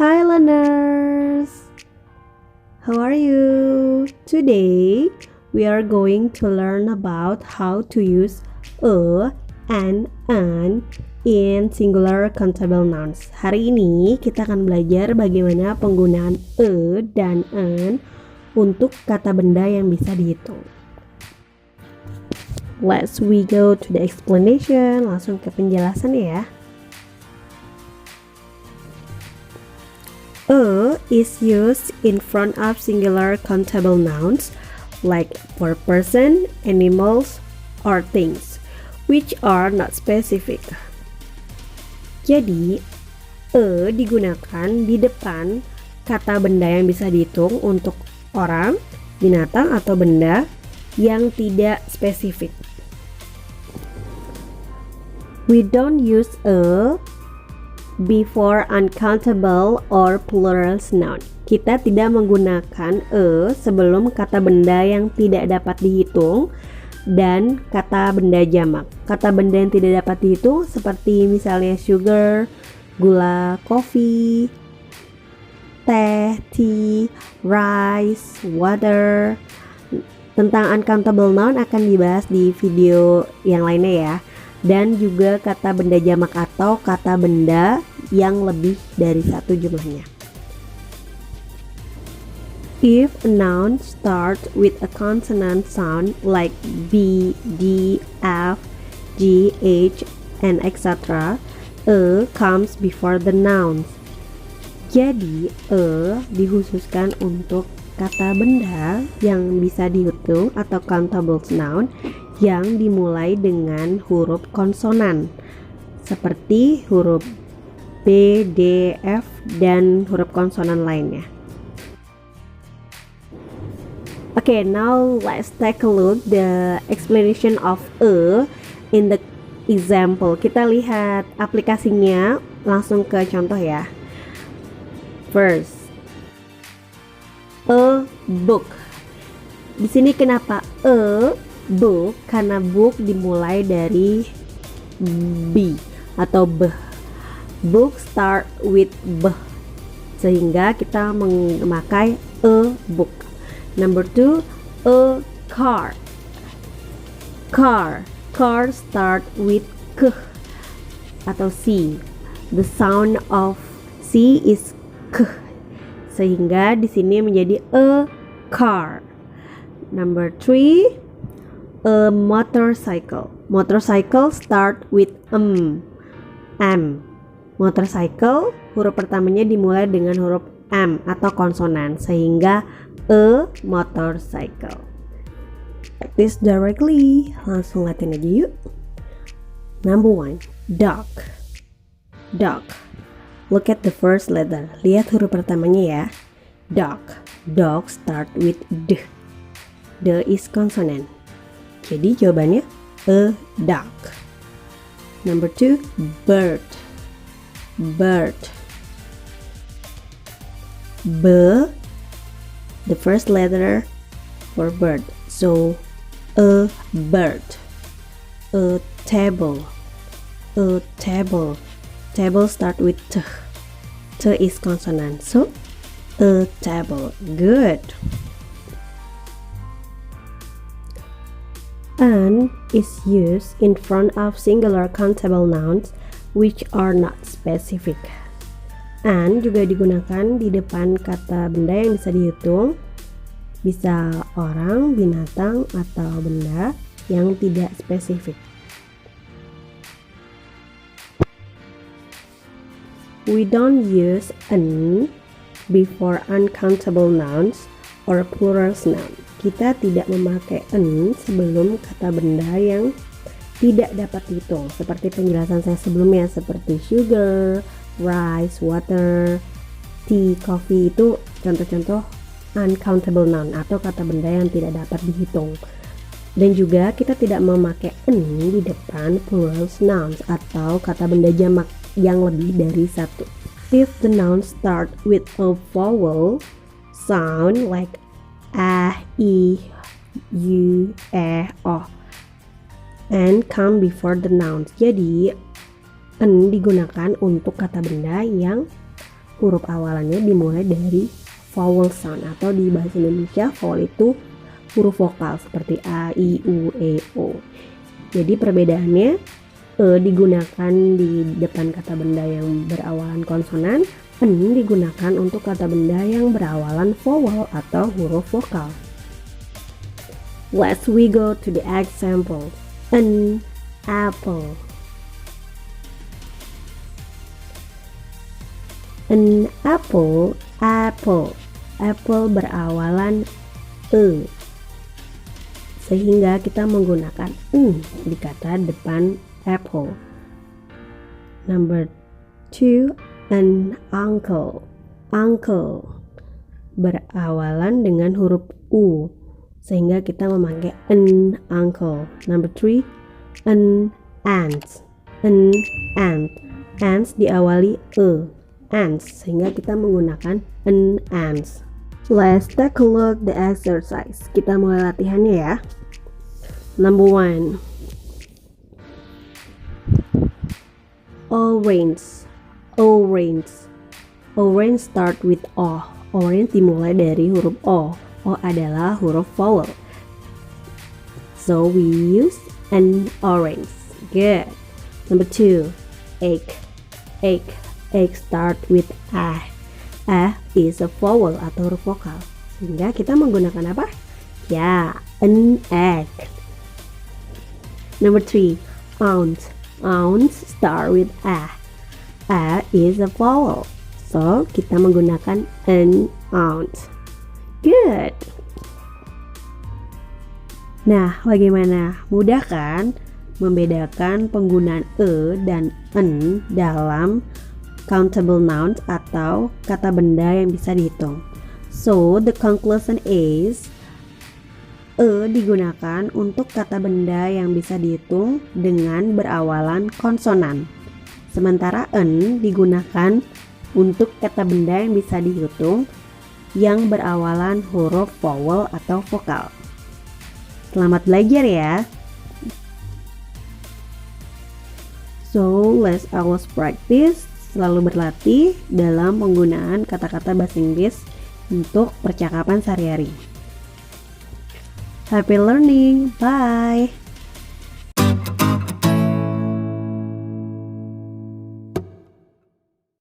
Hi learners! How are you? Today we are going to learn about how to use a and an in singular countable nouns. Hari ini kita akan belajar bagaimana penggunaan a dan an untuk kata benda yang bisa dihitung. Let's we go to the explanation. Langsung ke penjelasan ya. A is used in front of singular countable nouns like for person, animals, or things, which are not specific. Jadi, a digunakan di depan kata benda yang bisa dihitung untuk orang, binatang, atau benda yang tidak spesifik. We don't use a before uncountable or plural noun. Kita tidak menggunakan a sebelum kata benda yang tidak dapat dihitung dan kata benda jamak. Kata benda yang tidak dapat dihitung seperti misalnya sugar, gula, coffee, teh, tea, rice, water. Tentang uncountable noun akan dibahas di video yang lainnya ya. Dan juga kata benda jamak atau kata benda yang lebih dari satu jumlahnya. If a noun starts with a consonant sound like B, D, F, G, H, and etc., a comes before the nouns. Jadi, a dikhususkan untuk kata benda yang bisa dihitung atau countable noun yang dimulai dengan huruf konsonan seperti huruf B, D, F, dan huruf konsonan lainnya. Okay, now let's take a look the explanation of a in the example. Kita lihat aplikasinya, langsung ke contoh ya. First, a book. Di sini kenapa a book? Karena book dimulai dari B atau B. Book start with B, sehingga kita memakai a book. Number 2, a car. Car start with K atau C. The sound of C is K, sehingga di sini menjadi a car. Number 3, a motorcycle. Motorcycle start with M. Motorcycle huruf pertamanya dimulai dengan huruf M atau konsonan, sehingga a motorcycle. Practice directly. Langsung latihan aja yuk. Number 1, dog. Look at the first letter. Lihat huruf pertamanya ya. Dog start with D. D is consonant. Jadi jawabannya a dog. Number 2, bird. B, the first letter for bird. So a bird. A table. Table start with T. T is consonant. So a table. Good. An is used in front of singular countable nouns which are not specific. An juga digunakan di depan kata benda yang bisa dihitung, bisa orang, binatang, atau benda yang tidak spesifik. We don't use an before uncountable nouns or plural noun. Kita tidak memakai an sebelum kata benda yang tidak dapat dihitung, seperti penjelasan saya sebelumnya, seperti sugar, rice, water, tea, coffee. Itu contoh-contoh uncountable noun atau kata benda yang tidak dapat dihitung. Dan juga kita tidak memakai an di depan plural nouns atau kata benda jamak yang lebih dari satu. If the noun start with a vowel sound like a, i, u, e, o, and come before the nouns. Jadi an digunakan untuk kata benda yang huruf awalannya dimulai dari vowel sound, atau di bahasa Indonesia vowel itu huruf vokal seperti A, I, U, E, O. Jadi perbedaannya digunakan di depan kata benda yang berawalan konsonan, N digunakan untuk kata benda yang berawalan vowel atau huruf vokal. Let's we go to the example. An apple. An apple, apple. Apple berawalan E. Sehingga kita menggunakan N di kata depan apple. Number 2, an uncle. Uncle berawalan dengan huruf U, sehingga kita memakai an uncle. Number 3, an ant. An ant. Ants diawali E. Ants, sehingga kita menggunakan an ants. Let's take a look the exercise. Kita mulai latihannya ya. Number 1, orange. Orange. Orange start with O. Orange dimulai dari huruf O. O adalah huruf vowel. So we use an orange. Good. Number 2, egg. Egg. Egg start with A. A is a vowel atau huruf vokal. Sehingga kita menggunakan apa? Ya, an egg. Number 3, ounce. Ounce start with A. A is a vowel. So, kita menggunakan an ounce. Good. Nah, bagaimana? Mudah kan membedakan penggunaan E dan N dalam countable nouns atau kata benda yang bisa dihitung. So, the conclusion is E digunakan untuk kata benda yang bisa dihitung dengan berawalan konsonan. Sementara N digunakan untuk kata benda yang bisa dihitung yang berawalan huruf vowel atau vokal. Selamat belajar ya. So, let's always practice. Selalu berlatih dalam penggunaan kata-kata bahasa Inggris untuk percakapan sehari-hari. Happy learning. Bye.